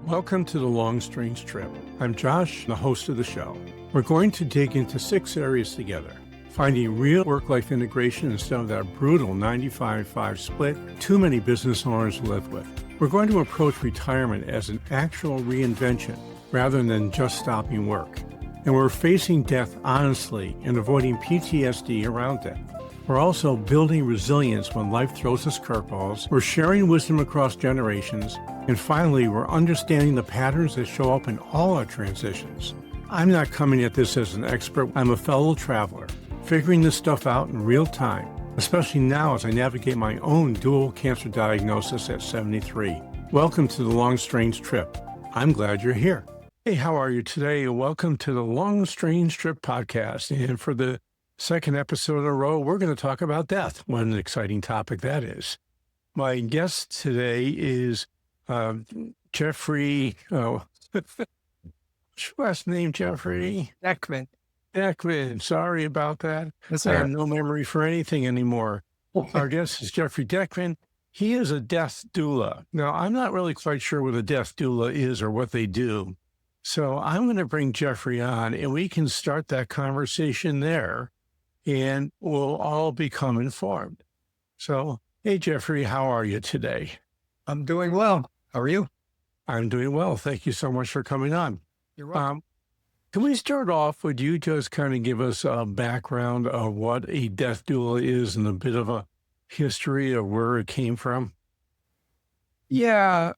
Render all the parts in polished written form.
Welcome to The Long Strange Trip. I'm Josh, the host of the show. We're going to dig into 6 areas together, finding real work-life integration instead of that brutal 95-5 split too many business owners live with. We're going to approach retirement as an actual reinvention rather than just stopping work. And we're facing death honestly and avoiding PTSD around it. We're also building resilience when life throws us curveballs. We're sharing wisdom across generations. And finally, we're understanding the patterns that show up in all our transitions. I'm not coming at this as an expert. I'm a fellow traveler, figuring this stuff out in real time, especially now as I navigate my own dual cancer diagnosis at 73. Welcome to The Long Strange Trip. I'm glad you're here. Hey, how are you today? Welcome to the Long Strange Trip podcast. And for the second episode in a row, we're going to talk about death. What an exciting topic that is. My guest today is Jeffrey, what's your last name, Jeffrey? Deckman. Deckman. Sorry about that. That's I all have right. no memory for anything anymore. Our guest is Jeffrey Deckman. He is a death doula. Now, I'm not really quite sure what a death doula is or what they do. So I'm going to bring Jeffrey on and we can start that conversation there and we'll all become informed. So, hey, Jeffrey, how are you today? I'm doing well. How are you? I'm doing well. Thank you so much for coming on. You're welcome. Can we start off with you just kind of give us a background of what a death doula is and a bit of a history of where it came from? Yeah,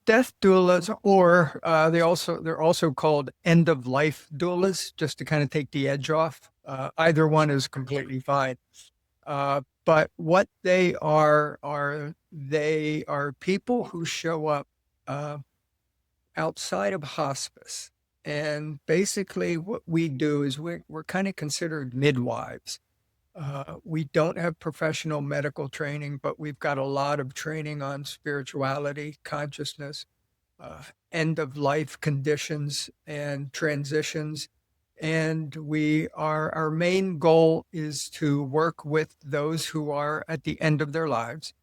death doulas, or they're also called end of life doulas, just to kind of take the edge off. Either one is completely fine. But what they are people who show up outside of hospice. And basically what we do is we're kind of considered midwives. We don't have professional medical training, but we've got a lot of training on spirituality, consciousness, end of life conditions and transitions. And our main goal is to work with those who are at the end of their lives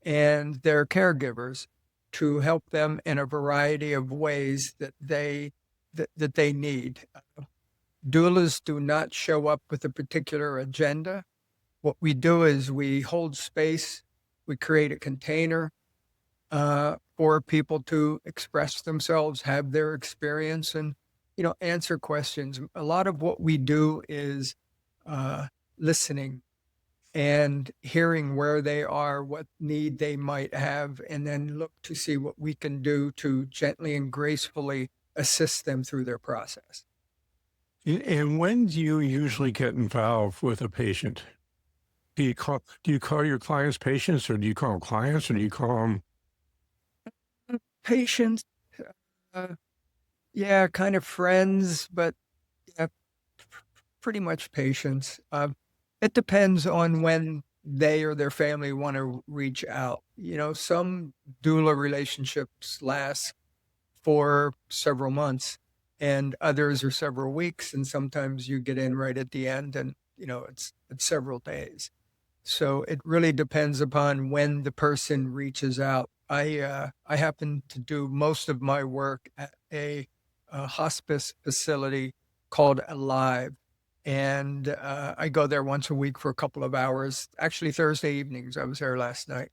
and their caregivers to help them in a variety of ways that they need. Doulas do not show up with a particular agenda. What we do is we hold space, we create a container for people to express themselves, have their experience, and answer questions. A lot of what we do is listening and hearing where they are, what need they might have, and then look to see what we can do to gently and gracefully assist them through their process. And when do you usually get involved with a patient? Do you call your clients patients, or do you call them clients, or do you call them Patients? Yeah, kind of friends, but yeah, pretty much patients. It depends on when they or their family want to reach out. Some doula relationships last for several months and others are several weeks. And sometimes you get in right at the end and, it's several days. So it really depends upon when the person reaches out. I happen to do most of my work at a hospice facility called Alive. And I go there once a week for a couple of hours, actually Thursday evenings. I was there last night.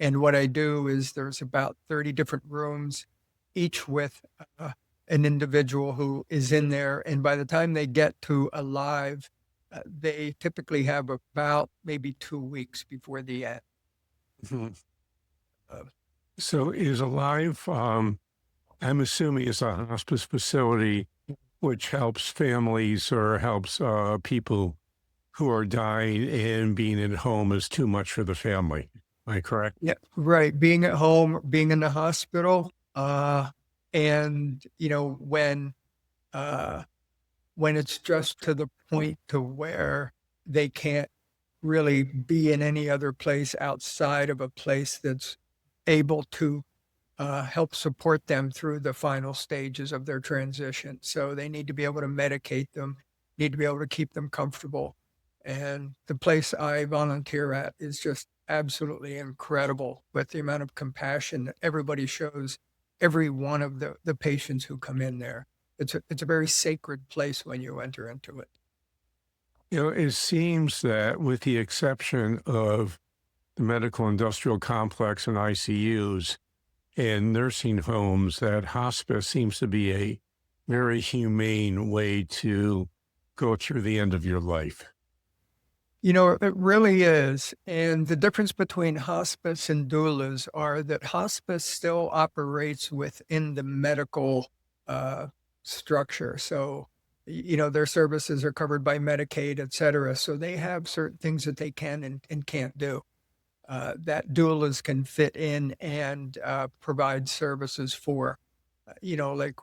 And what I do is there's about 30 different rooms, each with an individual who is in there. And by the time they get to Alive, they typically have about maybe 2 weeks before the end. So is Alive, I'm assuming it's a hospice facility which helps families or helps people who are dying and being at home is too much for the family. Am I correct? Yeah, right. Being at home, being in the hospital, and when it's just to the point to where they can't really be in any other place outside of a place that's able to help support them through the final stages of their transition. So they need to be able to medicate them, need to be able to keep them comfortable. And the place I volunteer at is just absolutely incredible with the amount of compassion that everybody shows every one of the patients who come in there. It's a very sacred place when you enter into it. It seems that with the exception of the medical industrial complex and ICUs and nursing homes, that hospice seems to be a very humane way to go through the end of your life. It really is. And the difference between hospice and doulas are that hospice still operates within the medical uh, structure. So, their services are covered by Medicaid, et cetera. So they have certain things that they can and can't do. That doulas can fit in and provide services for. Like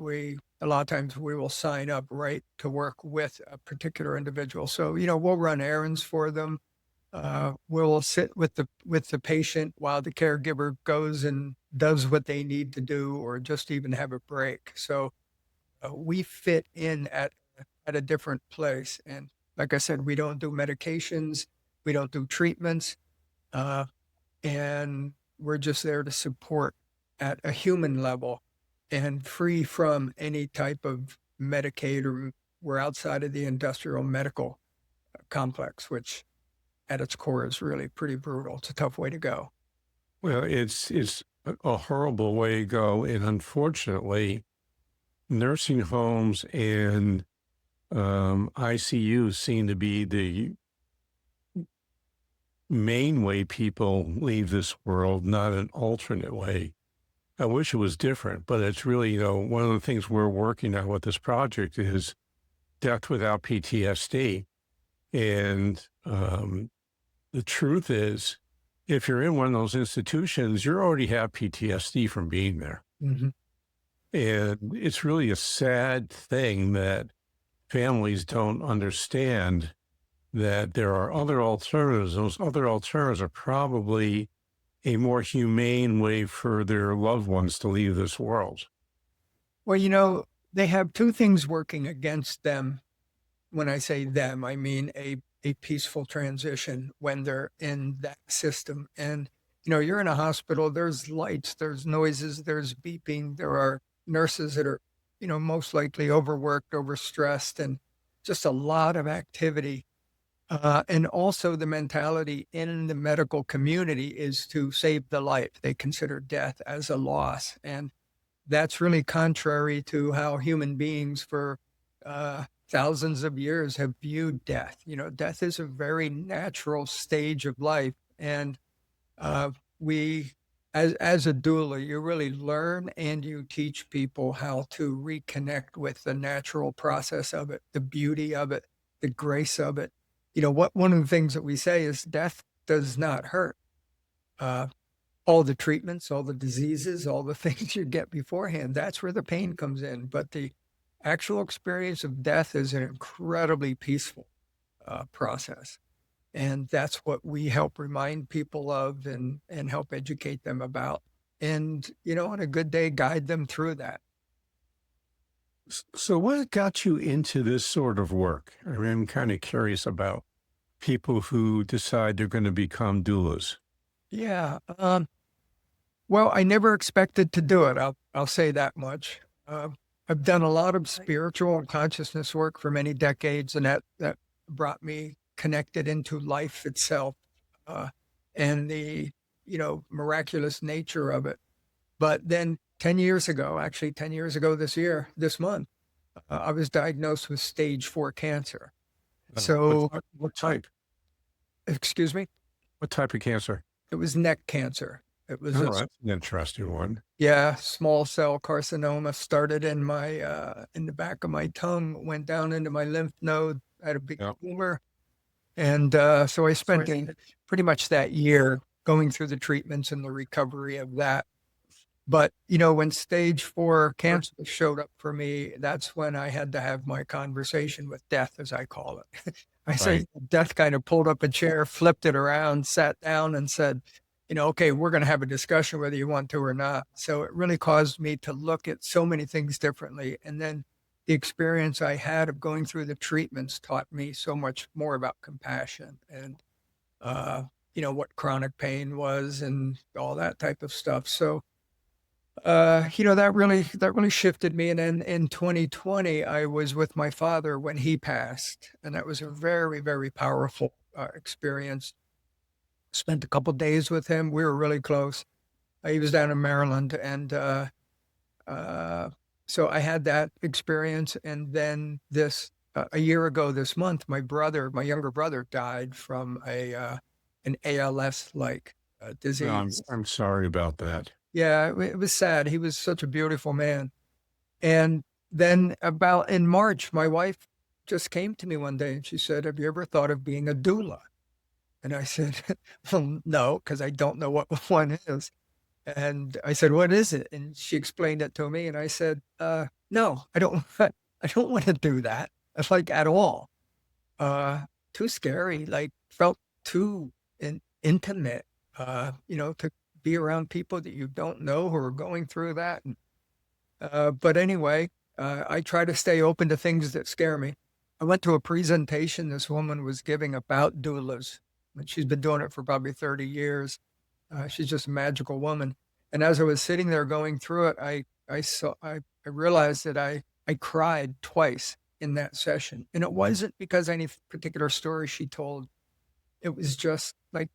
a lot of times we will sign up right to work with a particular individual. So, we'll run errands for them. We'll sit with the patient while the caregiver goes and does what they need to do, or just even have a break. So we fit in at a different place. And like I said, we don't do medications, we don't do treatments, uh, and we're just there to support at a human level and free from any type of Medicaid, or we're outside of the industrial medical complex, which at its core is really pretty brutal. It's a tough way to go. Well, it's a horrible way to go, and unfortunately, nursing homes and ICUs seem to be the main way people leave this world, not an alternate way. I wish it was different, but it's really, one of the things we're working on with this project is death without PTSD. And the truth is, if you're in one of those institutions, you already have PTSD from being there. Mhm. And it's really a sad thing that families don't understand that there are other alternatives. Those other alternatives are probably a more humane way for their loved ones to leave this world. Well, they have two things working against them. When I say them, I mean a peaceful transition when they're in that system. And, you're in a hospital, there's lights, there's noises, there's beeping, there are nurses that are, most likely overworked, overstressed, and just a lot of activity. And also the mentality in the medical community is to save the life. They consider death as a loss. And that's really contrary to how human beings for thousands of years have viewed death. Death is a very natural stage of life. And we, as a doula, you really learn and you teach people how to reconnect with the natural process of it, the beauty of it, the grace of it. One of the things that we say is death does not hurt. Uh, all the treatments, all the diseases, all the things you get beforehand, that's where the pain comes in. But the actual experience of death is an incredibly peaceful process. And that's what we help remind people of and help educate them about. And, on a good day, guide them through that. So what got you into this sort of work? I mean, I'm kind of curious about people who decide they're going to become doulas. Yeah. Well, I never expected to do it. I'll say that much. I've done a lot of spiritual and consciousness work for many decades, and that brought me connected into life itself, and the miraculous nature of it. But then 10 years ago, actually 10 years ago this month, I was diagnosed with stage 4 cancer. So, What type? excuse me, What type of cancer? it was neck cancer. It was Oh, a that's an interesting one. Yeah, small cell carcinoma started in in the back of my tongue, went down into my lymph node, had a big Yeah. tumor. And so I spent pretty much that year going through the treatments and the recovery of that. But, when stage 4 cancer showed up for me, that's when I had to have my conversation with death, as I call it. I say death kind of pulled up a chair, flipped it around, sat down and said, okay, we're going to have a discussion whether you want to or not. So it really caused me to look at so many things differently. And then the experience I had of going through the treatments taught me so much more about compassion and, what chronic pain was and all that type of stuff. So That really shifted me. And then in 2020, I was with my father when he passed, and that was a very, very powerful experience. Spent a couple days with him. We were really close. He was down in Maryland, and uh, so I had that experience. And then a year ago this month, my younger brother, died from an ALS like No, disease. I'm sorry about that. Yeah, it was sad. He was such a beautiful man. And then about in March, my wife just came to me one day and she said, "Have you ever thought of being a doula?" And I said, "Well, no, because I don't know what one is." And I said, "What is it?" And she explained it to me. And I said, "No, I don't, I don't want to do that. It's like at all. Uh, Too scary. Like felt too intimate, to be around people that you don't know who are going through that. But anyway, I try to stay open to things that scare me. I went to a presentation this woman was giving about doulas, and she's been doing it for probably 30 years. She's just a magical woman. And as I was sitting there going through it, I realized that I cried twice in that session. And it wasn't because any particular story she told. It was just like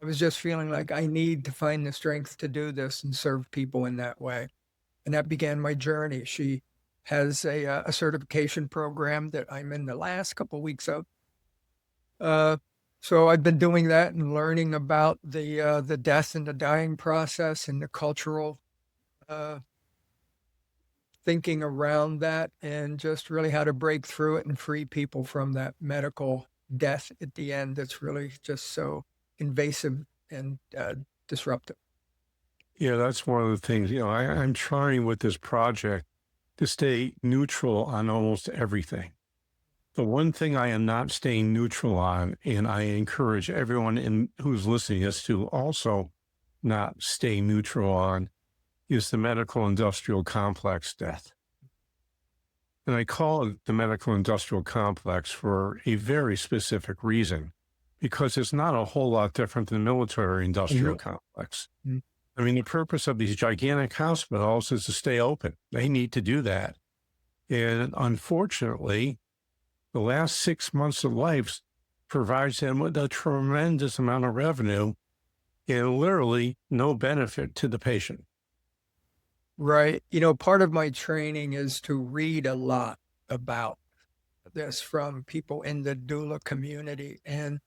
I was just feeling like I need to find the strength to do this and serve people in that way. And that began my journey. She has a certification program that I'm in the last couple of weeks of. Uh, so I've been doing that and learning about the death and the dying process and the cultural uh, thinking around that, and just really how to break through it and free people from that medical death at the end. That's really just so invasive and disruptive. Yeah, that's one of the things, I'm trying with this project to stay neutral on almost everything. The one thing I am not staying neutral on, and I encourage everyone who's listening is to also not stay neutral on, is the medical industrial complex death. And I call it the medical industrial complex for a very specific reason, because it's not a whole lot different than the military industrial complex. Mhm. I mean, the purpose of these gigantic hospitals is to stay open. They need to do that. And unfortunately, the last 6 months of life provides them with a tremendous amount of revenue and literally no benefit to the patient. Right. Part of my training is to read a lot about this from people in the doula community. And,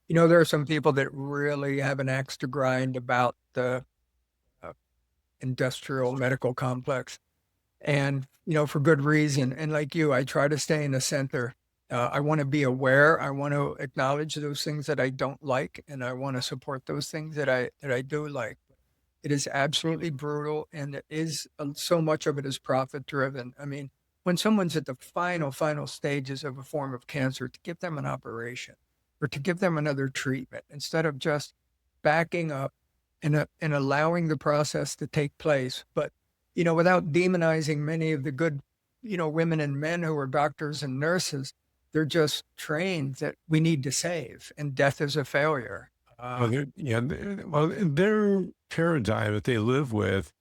there are some people that really have an axe to grind about the uh, industrial medical complex. And, for good reason. And like you, I try to stay in the center. I want to be aware. I want to acknowledge those things that I don't like, and I want to support those things that I do like. It is absolutely brutal, and it is so much of it is profit driven. I mean, when someone's at the final stages of a form of cancer, to give them an operation or to give them another treatment instead of just backing up and allowing the process to take place, but without demonizing many of the good, women and men who are doctors and nurses, they're just trained that we need to save, and death is a failure. Well, their paradigm that they live with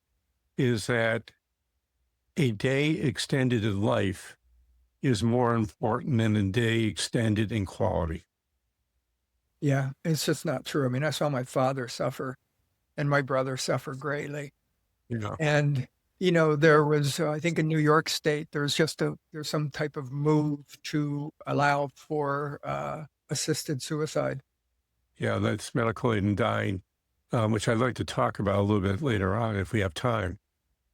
is that a day extended in life is more important than a day extended in quality. Yeah, it's just not true. I mean, I saw my father suffer and my brother suffer greatly. You know, And, there was, I think in New York State, there's some type of move to allow for assisted suicide. yeah, that's medical aid and dying, which I'd like to talk about a little bit later on if we have time.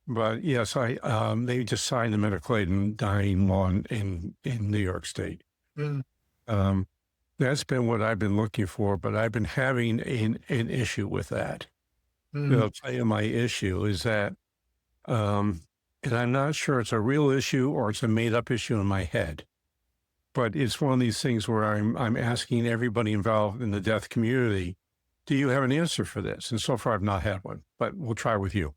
But yes, they just signed the medical aid and dying law in New York State. Mm, Um, that's been what I've been looking for, but I've been having an issue with that. mm, I'll tell you my issue is that, um, and I'm not sure it's a real issue or it's a made up issue in my head, but it's one of these things where I'm asking everybody involved in the death community, do you have an answer for this? And so far I've not had one, but we'll try with you.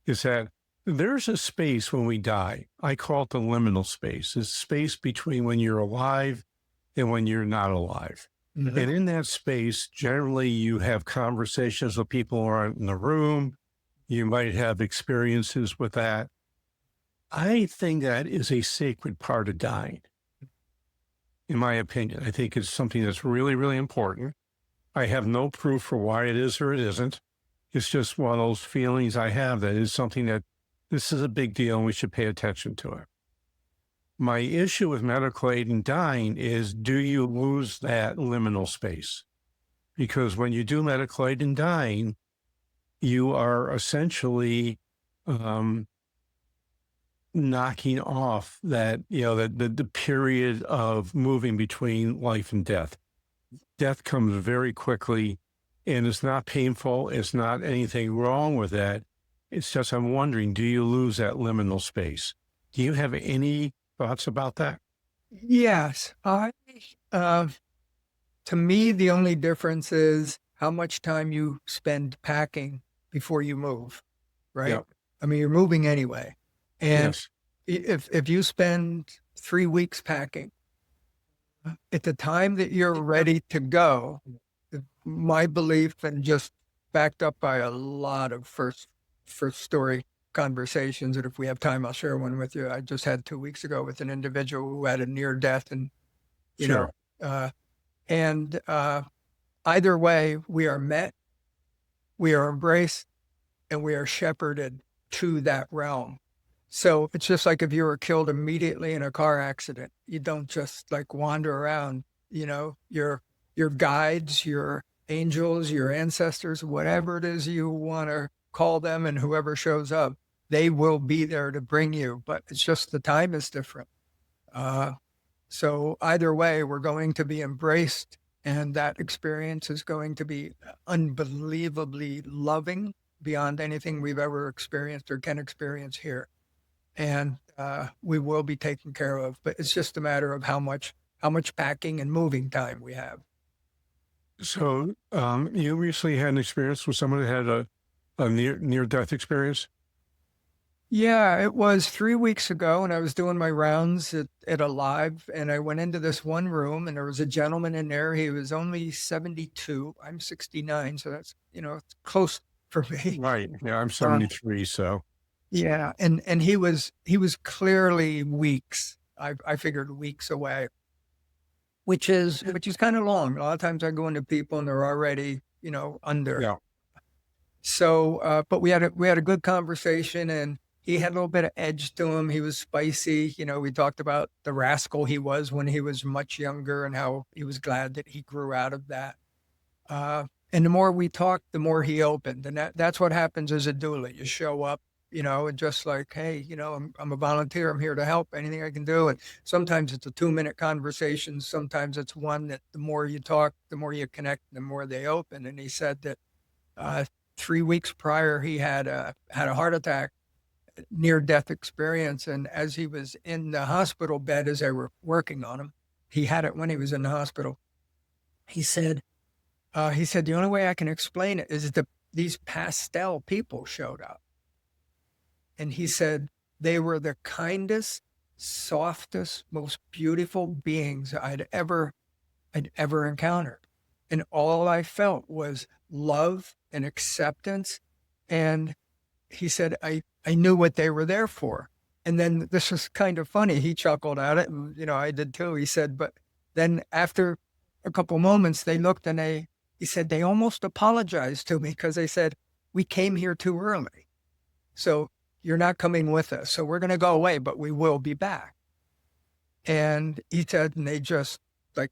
Is that there's a space when we die. I call it the liminal space. It's space between when you're alive and when you're not alive. mhm. And in that space, generally you have conversations with people who aren't in the room. You might have experiences with that. I think that is a sacred part of dying, in my opinion. I think it's something that's really, really important. I have no proof for why it is or it isn't. It's just one of those feelings I have that is something that this is a big deal and we should pay attention to it. My issue with medical aid in dying is, do you lose that liminal space? Because when you do medical aid in dying, you are essentially knocking off that, the period of moving between life and death. Death comes very quickly, and it's not painful. It's not anything wrong with that. It's just, I'm wondering, do you lose that liminal space? Do you have any thoughts about that? Yes. Uh, to me, the only difference is how much time you spend packing before you move, right? Yeah. I mean, you're moving anyway. And Yes. if you spend 3 weeks packing, at the time that you're ready to go, my belief, and just backed up by a lot of first story conversations, and if we have time, I'll share one with you. I just had 2 weeks ago with an individual who had a near death, and you know, Sure. and either way, we are met, we are embraced, and we are shepherded to that realm. So it's just like if you were killed immediately in a car accident, you don't just like wander around, your guides, your angels, your ancestors, whatever it is you want to call them, and whoever shows up, they will be there to bring you. But it's just the time is different. So either way, we're going to be embraced, and that experience is going to be unbelievably loving beyond anything we've ever experienced or can experience here. And we will be taken care of, but it's just a matter of how much packing and moving time we have. So you recently had an experience with someone that had a near death experience? Yeah, it was 3 weeks ago, and I was doing my rounds at Alive, and I went into this one room, and there was a gentleman in there. He was only 72. I'm 69, so that's, it's close for me. Right. Yeah, I'm Uh, 73, so yeah, and he was clearly weeks. I figured weeks away, which is kind of long. A lot of times I go into people and they're already, under. yeah. So, but we had a good conversation, and he had a little bit of edge to him. He was spicy. We talked about the rascal he was when he was much younger and how he was glad that he grew out of that. And the more we talked, the more he opened. And that's what happens as a doula. You show up, and just like, hey, I'm a volunteer. I'm here to help. Anything I can do. And sometimes it's a 2-minute conversation. Sometimes it's one that the more you talk, the more you connect, the more they open. And he said that 3 weeks prior, he had a heart attack, near death experience. And as he was in the hospital bed, as they were working on him, he had it when he was in the hospital. He said, the only way I can explain it is that these pastel people showed up. And he said, they were the kindest, softest, most beautiful beings I'd ever encountered. And all I felt was love and acceptance. And he said, I knew what they were there for. And then this was kind of funny. He chuckled at it, and, I did too. He said, but then after a couple moments, they looked, and he said, they almost apologized to me because they said, we came here too early. So you're not coming with us. So we're going to go away, but we will be back. And he said, and they just like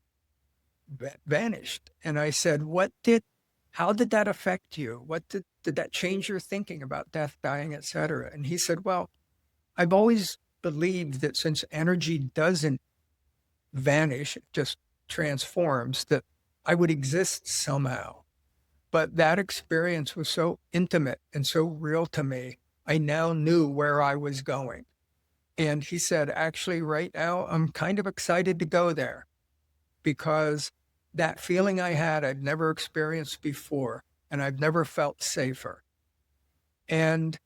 vanished. And I said, how did that affect you? What did that change your thinking about death, dying, et cetera? And he said, well, I've always believed that since energy doesn't vanish, it just transforms, that I would exist somehow. But that experience was so intimate and so real to me. I now knew where I was going. And he said, actually, right now, I'm kind of excited to go there, because that feeling I had, I've never experienced before, and I've never felt safer. And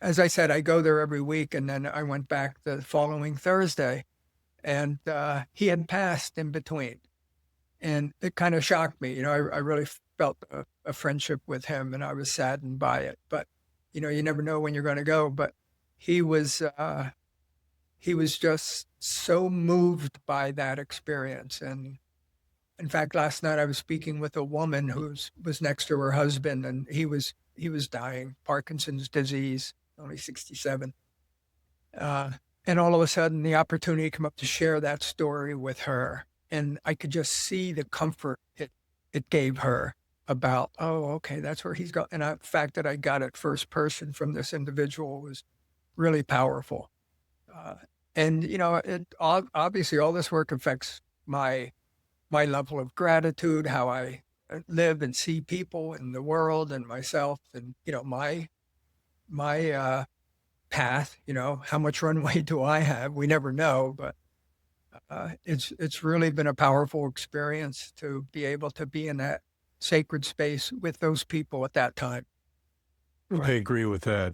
as I said, I go there every week, and then I went back the following Thursday, and he had passed in between. And it kind of shocked me. I really felt a friendship with him, and I was saddened by it. But you know, you never know when you're going to go. But he was just so moved by that experience. And in fact, last night I was speaking with a woman who was next to her husband, and he was dying, Parkinson's disease, only 67. And all of a sudden, the opportunity came up to share that story with her, and I could just see the comfort it gave her about, oh, okay, that's where he's going. And the fact that I got it first person from this individual was really powerful. Uh, and you know, obviously all this work affects my level of gratitude, how I live and see people in the world and myself, and you know, my path. You know, how much runway do I have? We never know, but it's really been a powerful experience to be able to be in that sacred space with those people at that time. I agree with that.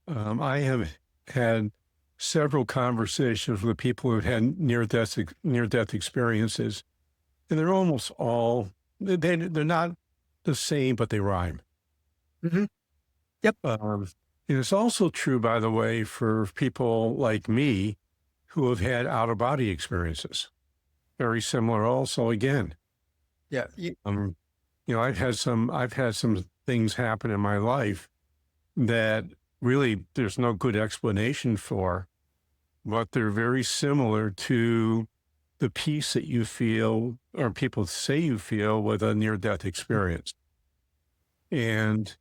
I have had several conversations with people who've had near-death experiences, and they're almost all, they're not the same, but they rhyme. Mm-hmm. Yep. And it's also true, by the way, for people like me who have had out-of-body experiences. Very similar also, again. Yeah. You know, I've had some things happen in my life that really there's no good explanation for, but they're very similar to the peace that you feel, or people say you feel, with a near-death experience. And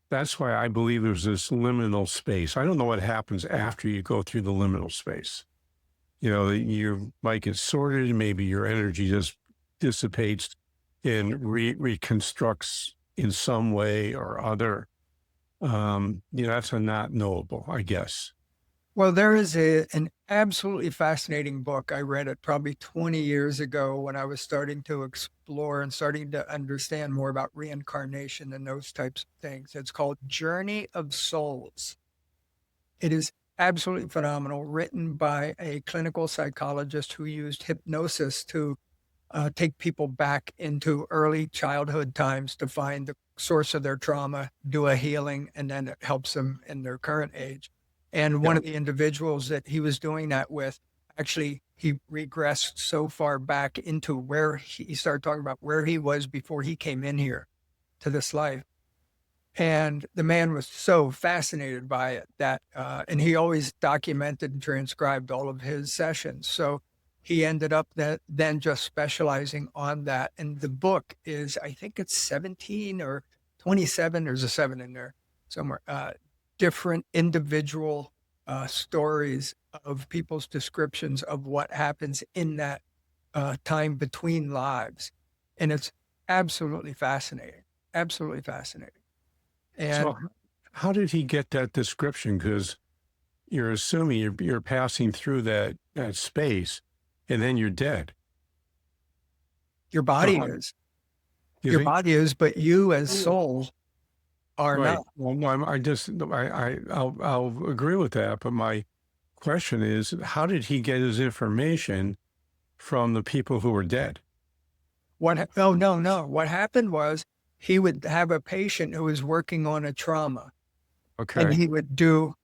that's why I believe there's this liminal space. I don't know what happens after you go through the liminal space. You know, you might get sorted, maybe your energy just dissipates and reconstructs in some way or other. You know, that's a not knowable, I guess. Well, there is an absolutely fascinating book. I read it probably 20 years ago when I was starting to explore and starting to understand more about reincarnation and those types of things. It's called Journey of Souls. It is absolutely phenomenal, written by a clinical psychologist who used hypnosis to take people back into early childhood times to find the source of their trauma, do a healing, and then it helps them in their current age. And one of the individuals that he was doing that with, actually, he regressed so far back into where he started talking about where he was before he came in here to this life. And the man was so fascinated by it that, and he always documented and transcribed all of his sessions. So he ended up then just specializing on that. And the book is, I think it's 17 or 27, there's a 7 in there somewhere, different individual stories of people's descriptions of what happens in that time between lives. And it's absolutely fascinating, absolutely fascinating. And so how did he get that description? Because you're assuming you're passing through that space and then you're dead. your body is. Your body is, but you as soul are Right. not. Well, no, I'll agree with that. But my question is, how did he get his information from the people who were dead? Oh, no. What happened was he would have a patient who was working on a trauma, and Okay. he would do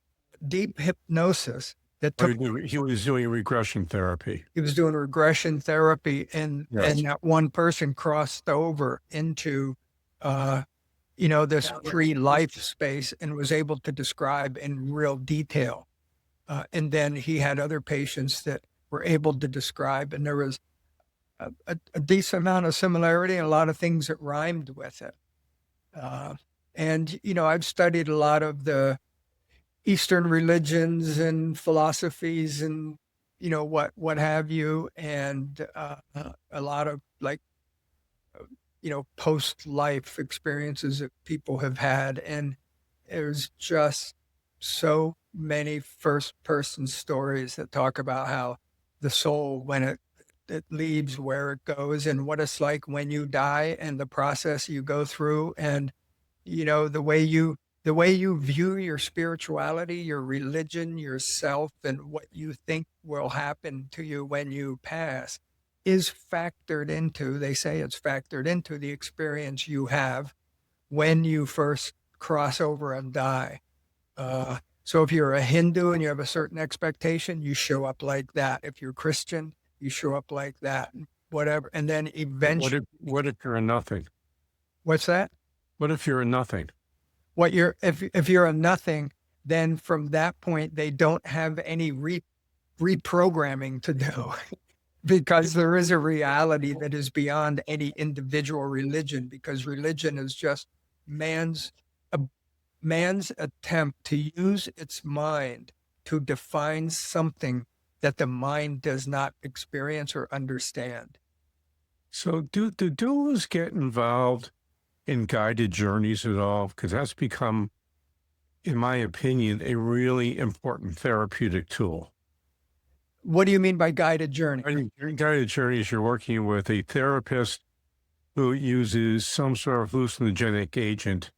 deep hypnosis that took. He was doing regression therapy. He was doing regression therapy, and Yes. that one person crossed over into, this pre-life space and was able to describe in real detail. And then he had other patients that were able to describe, and there was a decent amount of similarity and a lot of things that rhymed with it. And, I've studied a lot of the Eastern religions and philosophies and, what have you, and a lot of post-life experiences that people have had. And there's just so many first-person stories that talk about how the soul, when it leaves, where it goes, and what it's like when you die, and the process you go through, and the way you view your spirituality, your religion, yourself, and what you think will happen to you when you pass. is factored into, they say it's factored into the experience you have when you first cross over and die. So if you're a Hindu and you have a certain expectation, you show up like that. If you're Christian, you show up like that, whatever. And then eventually, What if you're a nothing? what's that? What if you're a nothing? If you're a nothing, then from that point, they don't have any reprogramming to do. Because there is a reality that is beyond any individual religion, because religion is just man's attempt to use its mind to define something that the mind does not experience or understand. So do doulas get involved in guided journeys at all? Because that's become, in my opinion, a really important therapeutic tool. What do you mean by guided journey? During guided journeys, you're working with a therapist who uses some sort of hallucinogenic agent,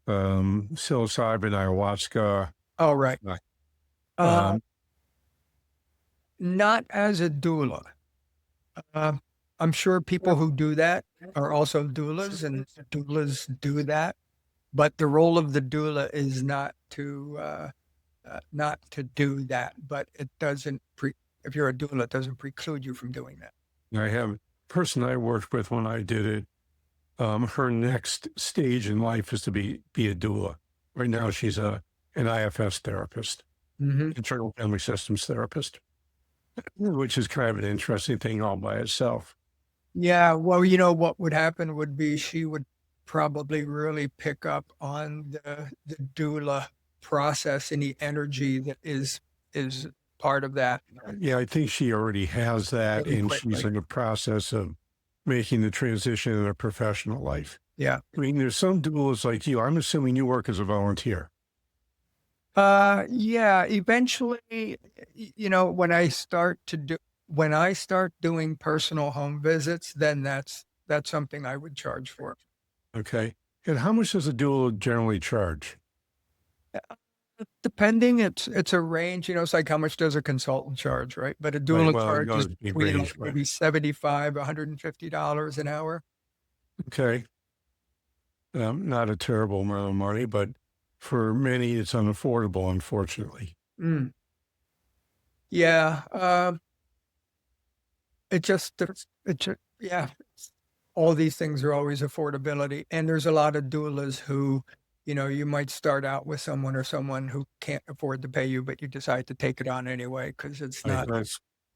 psilocybin, ayahuasca. Oh, right. Um, Not as a doula. I'm sure people who do that are also doulas, and doulas do that. But the role of the doula is not to do that. But it doesn't. If you're a doula, it doesn't preclude you from doing that. I have a person I worked with when I did it. Her next stage in life is to be a doula. Right now, she's an IFS therapist, internal family systems therapist, which is kind of an interesting thing all by itself. Yeah, well, what would happen would be she would probably really pick up on the doula process and the energy that is part of that. Yeah, I think she already has that, Really and quickly. she's in the process of making the transition in her professional life. Yeah. I mean, there's some doulas like you. I'm assuming you work as a volunteer. Yeah, eventually, when I start doing personal home visits, then that's something I would charge for. Okay. And how much does a doula generally charge? Depending, it's a range, it's like how much does a consultant charge, right? But a Right, doula well, it charges goes in between range, right. maybe $75, $150 an hour. Okay. Not a terrible amount of money, but for many, it's unaffordable, unfortunately. Mm. Yeah. Yeah. All these things are always affordability. And there's a lot of doulas who, you might start out with someone who can't afford to pay you, but you decide to take it on anyway, because it's not,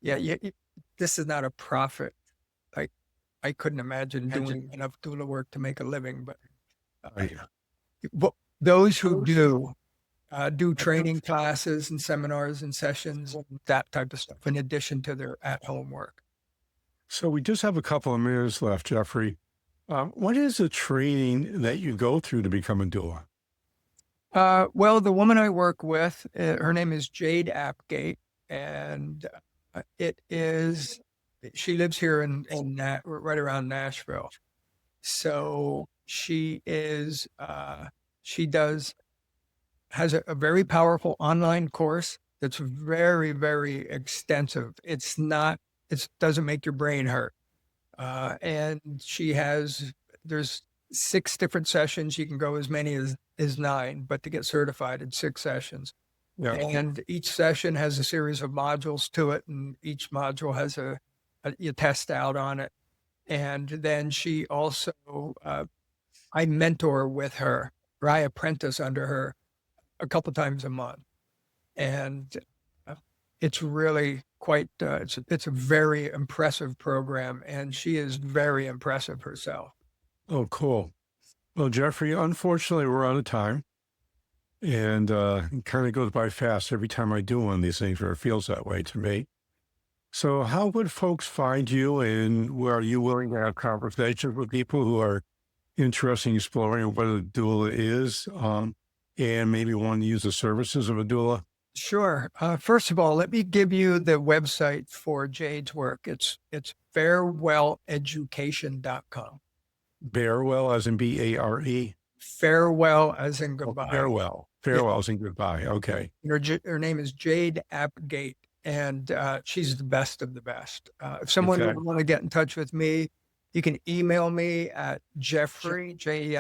this is not a profit. Like, I couldn't imagine doing enough doula work to make a living, but those who do training classes and seminars and sessions, and that type of stuff, in addition to their at-home work. So we just have a couple of minutes left, Jeffrey. What is the training that you go through to become a doula? Well, the woman I work with, her name is Jade Appgate, and she lives here in right around Nashville. So she has a very powerful online course that's very, very extensive. It doesn't make your brain hurt. And there's 6 different sessions. You can go as many as 9, but to get certified, it's 6 sessions. Yeah. And each session has a series of modules to it, and each module has you test out on it. And then she also, I mentor with her, or I apprentice under her a couple times a month. And it's really quite, it's a very impressive program, and she is very impressive herself. Oh, cool. Well, Jeffrey, unfortunately, we're out of time. And it kind of goes by fast every time I do one of these things, or it feels that way to me. So how would folks find you, and are you willing to have conversations with people who are interested in exploring what a doula is, and maybe want to use the services of a doula? Sure. First of all, let me give you the website for Jade's work. It's farewelleducation.com. Barewell, as in B-A-R-E? Farewell, as in goodbye. Farewell as in goodbye. Okay. Her name is Jade Appgate, and she's the best of the best. If someone Okay. would want to get in touch with me, you can email me at Jeffrey, Jeffrey,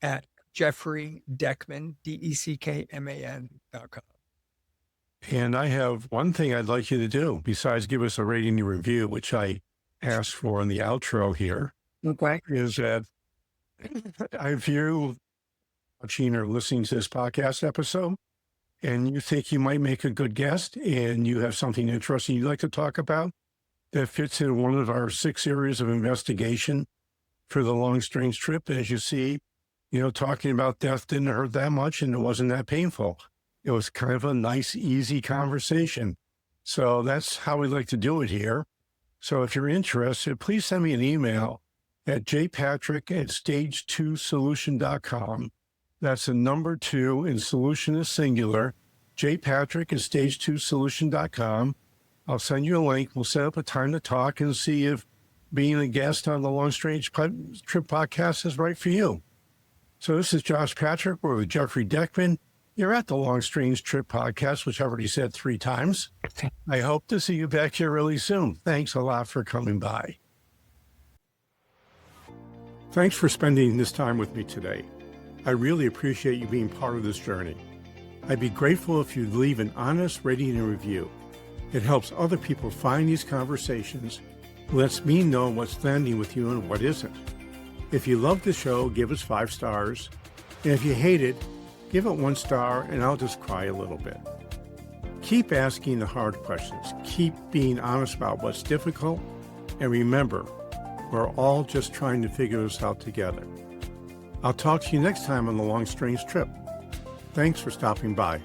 at Jeffrey Deckman, DECKMAN.com. And I have one thing I'd like you to do besides give us a rating and review, which I asked for in the outro here, Okay. is that if you're watching or listening to this podcast episode and you think you might make a good guest and you have something interesting you'd like to talk about that fits in one of our 6 areas of investigation for the long, strange trip, as you see, talking about death didn't hurt that much and it wasn't that painful. It was kind of a nice, easy conversation. So that's how we like to do it here. So if you're interested, please send me an email at jpatrick@stage2solution.com. That's the number 2 and solution is singular, jpatrick@stage2solution.com. I'll send you a link. We'll set up a time to talk and see if being a guest on the Long Strange Trip podcast is right for you. So this is Josh Patrick. We're with Jeffrey Deckman. You're at the Long Strange Trip podcast, which I've already said 3 times. I hope to see you back here really soon. Thanks a lot for coming by. Thanks for spending this time with me today. I really appreciate you being part of this journey. I'd be grateful if you'd leave an honest rating and review. It helps other people find these conversations, lets me know what's landing with you and what isn't. If you love the show, give us 5 stars. And if you hate it, give it 1 star and I'll just cry a little bit. Keep asking the hard questions. Keep being honest about what's difficult. And remember, we're all just trying to figure this out together. I'll talk to you next time on the Long Strange Trip. Thanks for stopping by.